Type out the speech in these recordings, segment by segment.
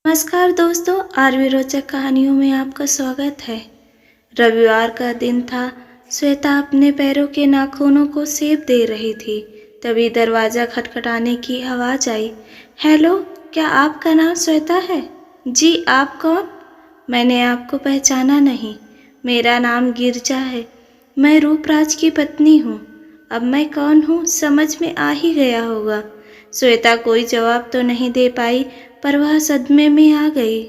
नमस्कार दोस्तों, आरवी रोचक कहानियों में आपका स्वागत है। रविवार का दिन था। श्वेता अपने पैरों के नाखूनों को सेब दे रही थी। तभी दरवाज़ा खटखटाने की आवाज़ आई। हेलो, क्या आपका नाम श्वेता है? जी, आप कौन? मैंने आपको पहचाना नहीं। मेरा नाम गिरजा है। मैं रूपराज की पत्नी हूँ। अब मैं कौन हूँ समझ में आ ही गया होगा। श्वेता कोई जवाब तो नहीं दे पाई, पर वह सदमे में आ गई।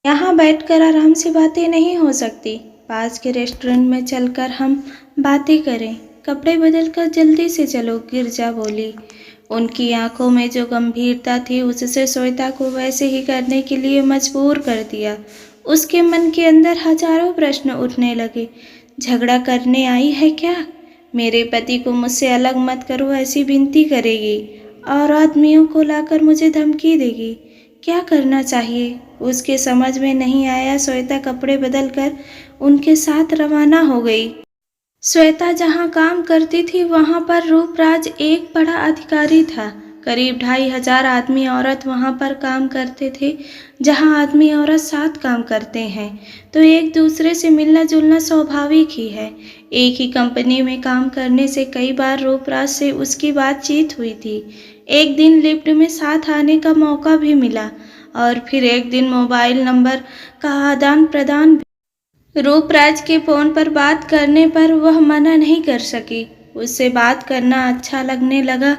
यहाँ बैठकर आराम से बातें नहीं हो सकती। पास के रेस्टोरेंट में चलकर हम बातें करें। कपड़े बदलकर जल्दी से चलो, गिरजा बोली। उनकी आंखों में जो गंभीरता थी उससे श्वेता को वैसे ही करने के लिए मजबूर कर दिया। उसके मन के अंदर हजारों प्रश्न उठने लगे। झगड़ा करने आई है क्या? मेरे पति को मुझसे अलग मत करो ऐसी विनती करेगी और आदमियों को लाकर मुझे धमकी देगी। क्या करना चाहिए उसके समझ में नहीं आया। श्वेता कपड़े बदलकर उनके साथ रवाना हो गई। श्वेता जहाँ काम करती थी वहाँ पर रूपराज एक बड़ा अधिकारी था। करीब 2,500 आदमी औरत वहाँ पर काम करते थे। जहाँ आदमी औरत साथ काम करते हैं तो एक दूसरे से मिलना जुलना स्वाभाविक ही है। एक ही कंपनी में काम करने से कई बार रूपराज से उसकी बातचीत हुई थी। एक दिन लिफ्ट में साथ आने का मौका भी मिला और फिर एक दिन मोबाइल नंबर का आदान प्रदान। रूपराज के फ़ोन पर बात करने पर वह मना नहीं कर सकी। उससे बात करना अच्छा लगने लगा।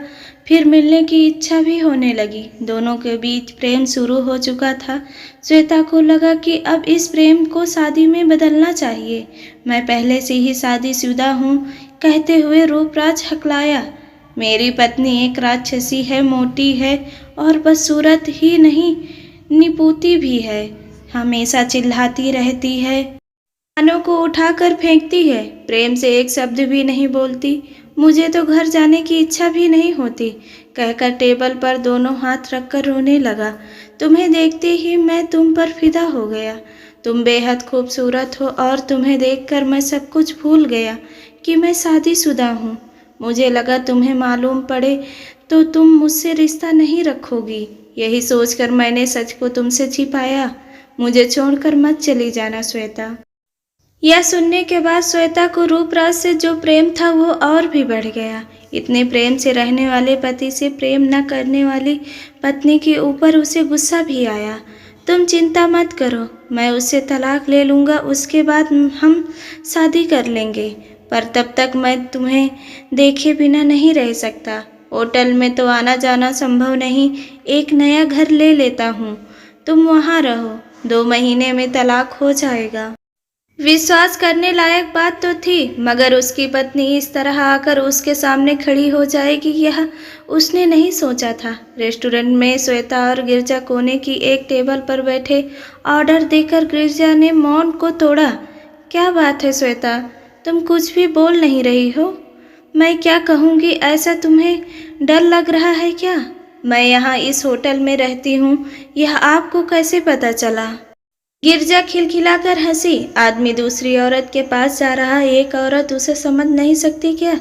फिर मिलने की इच्छा भी होने लगी। दोनों के बीच प्रेम शुरू हो चुका था। श्वेता को लगा कि अब इस प्रेम को शादी में बदलना चाहिए। मैं पहले से ही शादीशुदा हूँ, कहते हुए रूपराज हकलाया। मेरी पत्नी एक राक्षसी है, मोटी है और बदसूरत ही नहीं निपुती भी है। हमेशा चिल्लाती रहती है, खानों को उठाकर फेंकती है, प्रेम से एक शब्द भी नहीं बोलती। मुझे तो घर जाने की इच्छा भी नहीं होती, कहकर टेबल पर दोनों हाथ रखकर रोने लगा। तुम्हें देखते ही मैं तुम पर फिदा हो गया। तुम बेहद खूबसूरत हो और तुम्हें देखकर मैं सब कुछ भूल गया कि मैं शादीशुदा हूँ। मुझे लगा तुम्हें मालूम पड़े तो तुम मुझसे रिश्ता नहीं रखोगी। यही सोचकर मैंने सच को तुमसे छिपाया। मुझे छोड़कर मत चली जाना श्वेता। यह सुनने के बाद श्वेता को रूपराज से जो प्रेम था वो और भी बढ़ गया। इतने प्रेम से रहने वाले पति से प्रेम न करने वाली पत्नी के ऊपर उसे गुस्सा भी आया। तुम चिंता मत करो, मैं उससे तलाक ले लूँगा, उसके बाद हम शादी कर लेंगे। पर तब तक मैं तुम्हें देखे बिना नहीं रह सकता। होटल में तो आना जाना संभव नहीं। एक नया घर ले लेता हूँ, तुम वहाँ रहो। 2 महीने में तलाक हो जाएगा। विश्वास करने लायक बात तो थी, मगर उसकी पत्नी इस तरह आकर उसके सामने खड़ी हो जाएगी यह उसने नहीं सोचा था। रेस्टोरेंट में श्वेता और गिरजा कोने की एक टेबल पर बैठे। ऑर्डर देकर गिरजा ने मौन को तोड़ा। क्या बात है श्वेता, तुम कुछ भी बोल नहीं रही हो? मैं क्या कहूँगी, ऐसा तुम्हें डर लग रहा है क्या? मैं यहाँ इस होटल में रहती हूँ, यह आपको कैसे पता चला? गिरजा खिलखिलाकर हंसी। आदमी दूसरी औरत के पास जा रहा, एक औरत उसे समझ नहीं सकती क्या?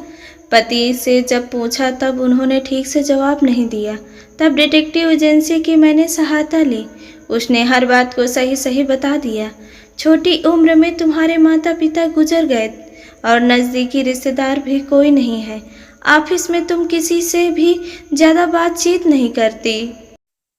पति से जब पूछा तब उन्होंने ठीक से जवाब नहीं दिया। तब डिटेक्टिव एजेंसी की मैंने सहायता ली। उसने हर बात को सही सही बता दिया। छोटी उम्र में तुम्हारे माता पिता गुजर गए और नज़दीकी रिश्तेदार भी कोई नहीं है। ऑफिस में तुम किसी से भी ज़्यादा बातचीत नहीं करती।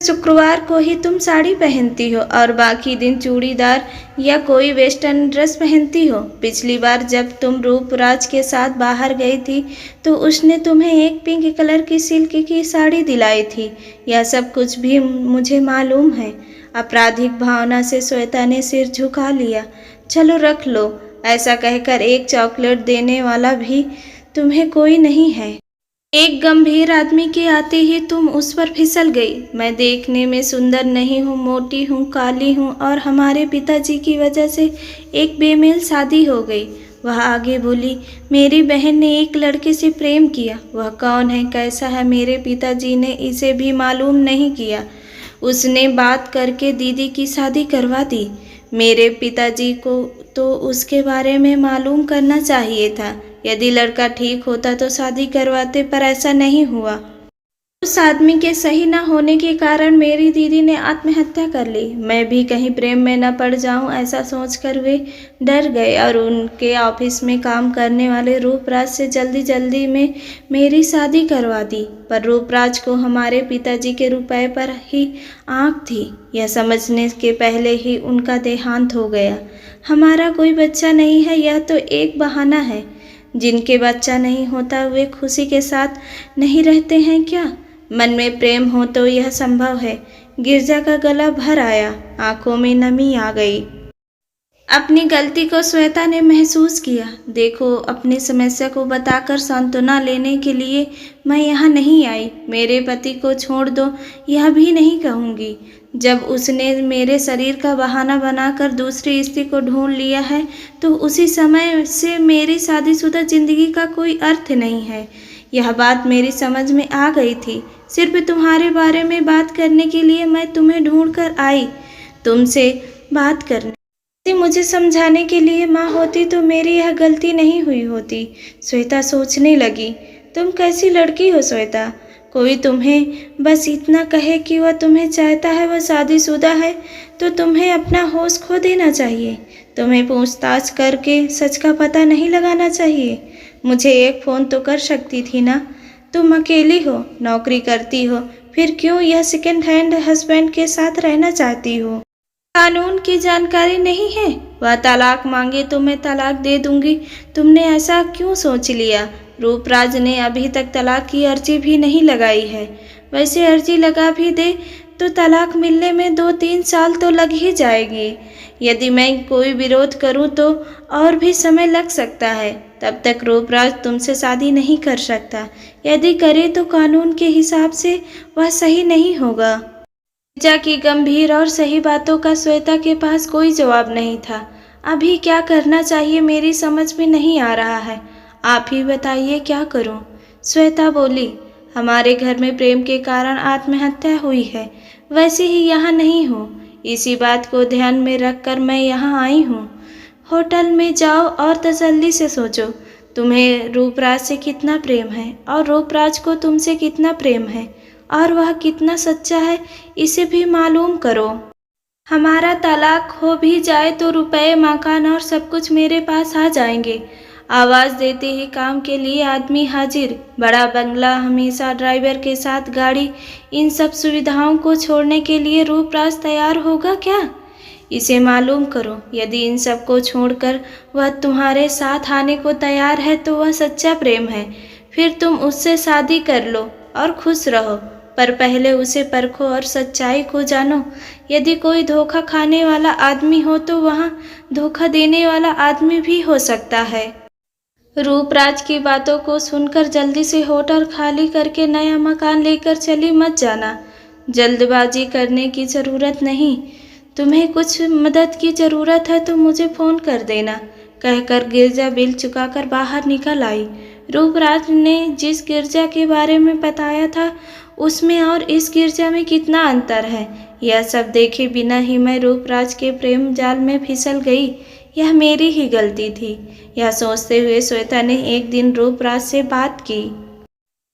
शुक्रवार को ही तुम साड़ी पहनती हो और बाकी दिन चूड़ीदार या कोई वेस्टर्न ड्रेस पहनती हो। पिछली बार जब तुम रूपराज के साथ बाहर गई थी तो उसने तुम्हें एक पिंक कलर की सिल्क की साड़ी दिलाई थी। यह सब कुछ भी मुझे मालूम है। आपराधिक भावना से श्वेता ने सिर झुका लिया। चलो रख लो, ऐसा कहकर एक चॉकलेट देने वाला भी तुम्हें कोई नहीं है। एक गंभीर आदमी के आते ही तुम उस पर फिसल गई। मैं देखने में सुंदर नहीं हूँ, मोटी हूँ, काली हूँ और हमारे पिताजी की वजह से एक बेमेल शादी हो गई। वह आगे बोली, मेरी बहन ने एक लड़के से प्रेम किया। वह कौन है, कैसा है, मेरे पिताजी ने इसे भी मालूम नहीं किया। उसने बात करके दीदी की शादी करवा दी। मेरे पिताजी को तो उसके बारे में मालूम करना चाहिए था। यदि लड़का ठीक होता तो शादी करवाते, पर ऐसा नहीं हुआ। उस आदमी के सही न होने के कारण मेरी दीदी ने आत्महत्या कर ली। मैं भी कहीं प्रेम में न पड़ जाऊं, ऐसा सोचकर वे डर गए और उनके ऑफिस में काम करने वाले रूपराज से जल्दी जल्दी में मेरी शादी करवा दी। पर रूपराज को हमारे पिताजी के रुपए पर ही आँख थी। यह समझने के पहले ही उनका देहांत हो गया। हमारा कोई बच्चा नहीं है, यह तो एक बहाना है। जिनके बच्चा नहीं होता वे खुशी के साथ नहीं रहते हैं क्या? मन में प्रेम हो तो यह संभव है। गिरजा का गला भर आया, आंखों में नमी आ गई। अपनी गलती को श्वेता ने महसूस किया। देखो, अपनी समस्या को बताकर सांत्वना लेने के लिए मैं यहाँ नहीं आई। मेरे पति को छोड़ दो, यह भी नहीं कहूँगी। जब उसने मेरे शरीर का बहाना बनाकर दूसरी स्त्री को ढूंढ लिया है तो उसी समय से मेरी शादीशुदा जिंदगी का कोई अर्थ नहीं है। यह बात मेरी समझ में आ गई थी। सिर्फ तुम्हारे बारे में बात करने के लिए मैं तुम्हें ढूंढ कर आई। तुमसे बात करने, मुझे समझाने के लिए माँ होती तो मेरी यह गलती नहीं हुई होती। श्वेता सोचने लगी। तुम कैसी लड़की हो श्वेता? कोई तुम्हें बस इतना कहे कि वह तुम्हें चाहता है, वह शादीशुदा है, तो तुम्हें अपना होश खो देना चाहिए। तुम्हें पूछताछ करके सच का पता नहीं लगाना चाहिए। मुझे एक फ़ोन तो कर सकती थी ना। तुम अकेली हो, नौकरी करती हो, फिर क्यों यह सेकंड हैंड हस्बैंड के साथ रहना चाहती हो? कानून की जानकारी नहीं है? वह तलाक मांगे तो मैं तलाक दे दूंगी। तुमने ऐसा क्यों सोच लिया? रूपराज ने अभी तक तलाक की अर्जी भी नहीं लगाई है। वैसे अर्जी लगा भी दे तो तलाक मिलने में 2-3 साल तो लग ही जाएगी। यदि मैं कोई विरोध करूं तो और भी समय लग सकता है। तब तक रूपराज तुमसे शादी नहीं कर सकता। यदि करे तो कानून के हिसाब से वह सही नहीं होगा। गिरजा की गंभीर और सही बातों का श्वेता के पास कोई जवाब नहीं था। अभी क्या करना चाहिए मेरी समझ में नहीं आ रहा है। आप ही बताइए क्या करूं? श्वेता बोली। हमारे घर में प्रेम के कारण आत्महत्या हुई है। वैसे ही यहाँ नहीं हूँ। इसी बात को ध्यान में रखकर मैं यहाँ आई हूँ। होटल में जाओ और तसल्ली से सोचो। तुम्हें रूपराज से कितना प्रेम है और रूपराज को तुमसे कितना प्रेम है और वह कितना सच्चा है, इसे भी मालूम करो। हमारा तलाक हो भी जाए तो रुपए, मकान और सब कुछ मेरे पास आ जाएंगे। आवाज़ देते ही काम के लिए आदमी हाजिर। बड़ा बंगला, हमेशा ड्राइवर के साथ गाड़ी, इन सब सुविधाओं को छोड़ने के लिए रूपराज तैयार होगा क्या? इसे मालूम करो। यदि इन सब को छोड़कर वह तुम्हारे साथ आने को तैयार है तो वह सच्चा प्रेम है। फिर तुम उससे शादी कर लो और खुश रहो। पर पहले उसे परखो और सच्चाई को जानो। यदि कोई धोखा खाने वाला आदमी हो तो वहाँ धोखा देने वाला आदमी भी हो सकता है। रूपराज की बातों को सुनकर जल्दी से होटल खाली करके नया मकान लेकर चली मत जाना। जल्दबाजी करने की ज़रूरत नहीं। तुम्हें कुछ मदद की ज़रूरत है तो मुझे फ़ोन कर देना, कहकर गिरजा बिल चुकाकर बाहर निकल आई। रूपराज ने जिस गिरजा के बारे में बताया था उसमें और इस गिरजा में कितना अंतर है, यह सब देखे बिना ही मैं रूपराज के प्रेम जाल में फिसल गई। यह मेरी ही गलती थी। यह सोचते हुए श्वेता ने एक दिन रूपराज से बात की।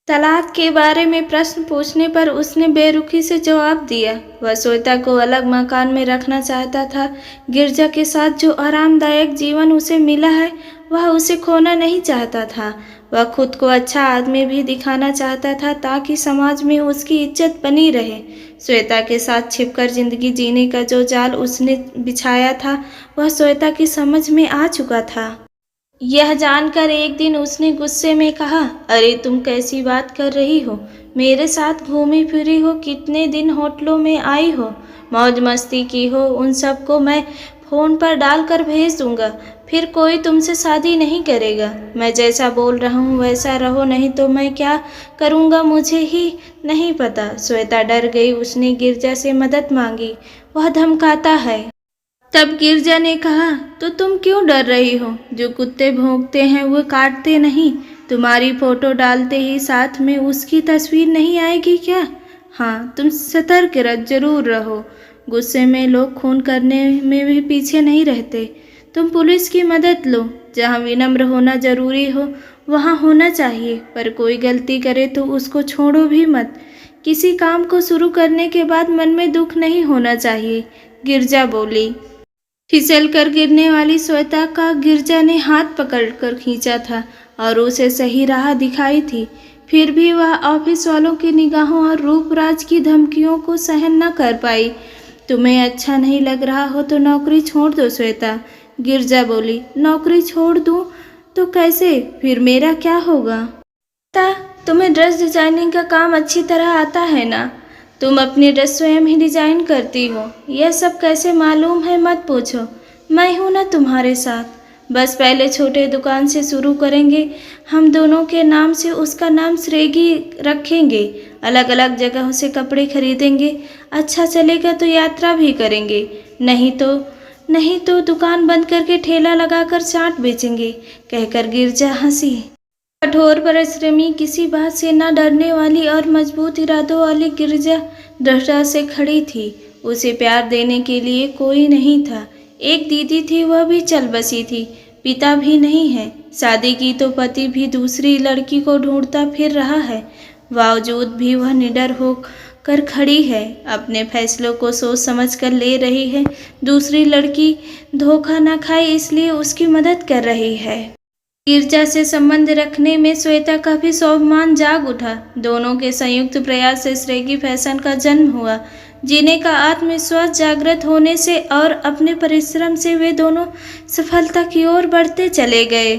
तलाक के बारे में प्रश्न पूछने पर उसने बेरुखी से जवाब दिया। वह श्वेता को अलग मकान में रखना चाहता था। गिरजा के साथ जो आरामदायक जीवन उसे मिला है वह उसे खोना नहीं चाहता था। वह खुद को अच्छा आदमी भी दिखाना चाहता था ताकि समाज में उसकी इज्जत बनी रहे। श्वेता के साथ छिपकर जिंदगी जीने का जो जाल उसने बिछाया था वह श्वेता की समझ में आ चुका था। यह जानकर एक दिन उसने गुस्से में कहा, अरे तुम कैसी बात कर रही हो? मेरे साथ घूमी फिरी हो, कितने दिन होटलों में आई हो, मौज मस्ती की हो, उन सब को मैं फ़ोन पर डालकर भेज दूंगा। फिर कोई तुमसे शादी नहीं करेगा। मैं जैसा बोल रहा हूँ वैसा रहो, नहीं तो मैं क्या करूँगा मुझे ही नहीं पता। श्वेता डर गई। उसने गिरजा से मदद मांगी। वह धमकाता है। तब गिरजा ने कहा, तो तुम क्यों डर रही हो? जो कुत्ते भौंकते हैं वो काटते नहीं। तुम्हारी फोटो डालते ही साथ में उसकी तस्वीर नहीं आएगी क्या? हाँ, तुम सतर्क जरूर रहो। गुस्से में लोग खून करने में भी पीछे नहीं रहते। तुम पुलिस की मदद लो। जहाँ विनम्र होना जरूरी हो वहाँ होना चाहिए, पर कोई गलती करे तो उसको छोड़ो भी मत। किसी काम को शुरू करने के बाद मन में दुख नहीं होना चाहिए, गिरजा बोली। फिसल कर गिरने वाली श्वेता का गिरजा ने हाथ पकड़कर खींचा था और उसे सही राह दिखाई थी। फिर भी वह ऑफिस वालों की निगाहों और रूपराज की धमकियों को सहन न कर पाई। तुम्हें अच्छा नहीं लग रहा हो तो नौकरी छोड़ दो श्वेता, गिरजा बोली। नौकरी छोड़ दूं तो कैसे? फिर मेरा क्या होगा? तुम्हें ड्रेस डिजाइनिंग का काम अच्छी तरह आता है ना? तुम अपनी ड्रेस स्वयं ही डिजाइन करती हो। यह सब कैसे मालूम है मत पूछो, मैं हूं ना तुम्हारे साथ। बस पहले छोटे दुकान से शुरू करेंगे, हम दोनों के नाम से उसका नाम श्रेगी रखेंगे। अलग अलग जगहों से कपड़े खरीदेंगे, अच्छा चलेगा तो यात्रा भी करेंगे, नहीं तो दुकान बंद करके ठेला लगाकर चाट बेचेंगे, कहकर गिरजा हंसी। कठोर परिश्रमी, किसी बात से न डरने वाली और मजबूत इरादों वाली गिरजा दृढ़ता से खड़ी थी। उसे प्यार देने के लिए कोई नहीं था। एक दीदी थी, वह भी चल बसी थी। पिता भी नहीं है, शादी की तो पति भी दूसरी लड़की को ढूंढता फिर रहा है। बावजूद भी वह निडर होकर खड़ी है, अपने फैसलों को सोच समझ कर ले रही है। दूसरी लड़की धोखा न खाए इसलिए उसकी मदद कर रही है। गिरजा से संबंध रखने में श्वेता का भी स्वाभिमान जाग उठा। दोनों के संयुक्त प्रयास से श्रेगी फैशन का जन्म हुआ। जीने का आत्मविश्वास जागृत होने से और अपने परिश्रम से वे दोनों सफलता की ओर बढ़ते चले गए।